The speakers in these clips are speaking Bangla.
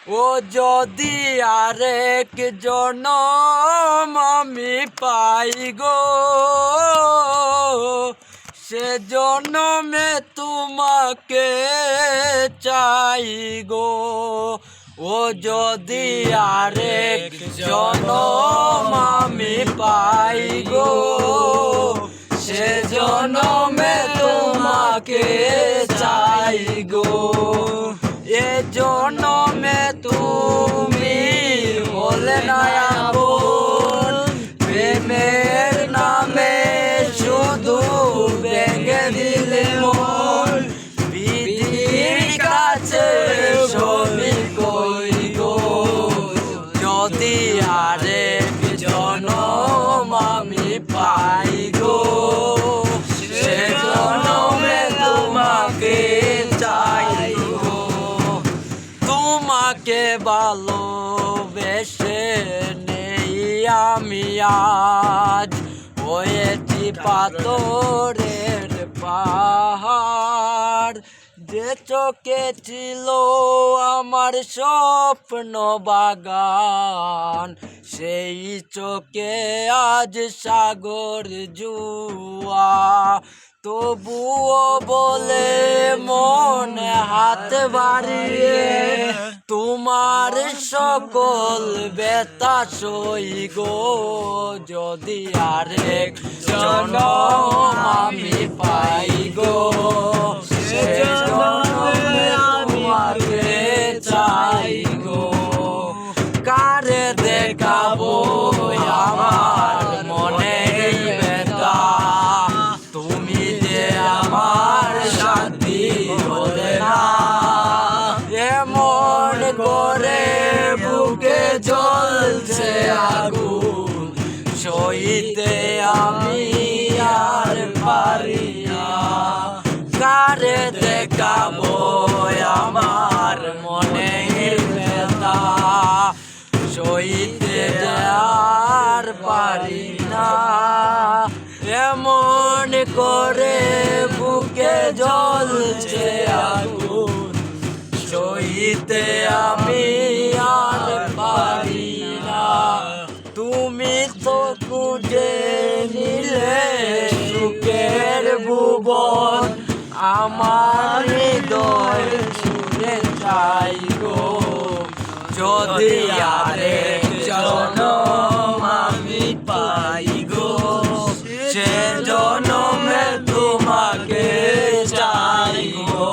ও যদি আরেক জনম আমি পাই গো, সে জনমে তোমাকে চাই গো। ও যদি আরেক জনম আমি পাই গো, সে জনমে তোমাকে চাই গো। এ জনমে তুমি হলে না আপন, প্রেমের নামে শুধু ভেঙে দিলে মন। বিধির কাছে সবই কই গো, যদি আরেক জনম আমি পাই গো, সে জনমে তোমাকে চাই গো। তোমাকে ভালোবেসে নেই আমি আজ হয়েছি পাথরের পাহাড়। যে চোখে ছিল আমার স্বপ্ন বাগান, সেই চোখে আজ সাগর জুয়া। তবুও বলে মন হাত বাড়িয়ে তোমার সকল ব্যথা সই গো, যদি আরেক জনম আমি পাই গো, সে জনমে তোমাকে চাই গো। কারে দেখাবো আমার মনের ব্যথা, তুমি যে আমার সাথী হলে না। এমন করে বুকে জ্বলছে আগুন, সইতে আমি আর পারি না। কারে দেখাবো আমার মনের ব্যথা, সইতে আর পারি না। এমন করে বুকে জ্বলছে আগুন, সইতে আমি আর পারি না। তুমি তো খুঁজে নিলে সুখের ভুবন, আমার হৃদয় ছুঁয়ে চাই গো, যদি আরেক জনম আমি পাই গো, সে জনমে তোমাকে চাই গো।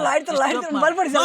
লাইট তো মোবাইল পড়ছে।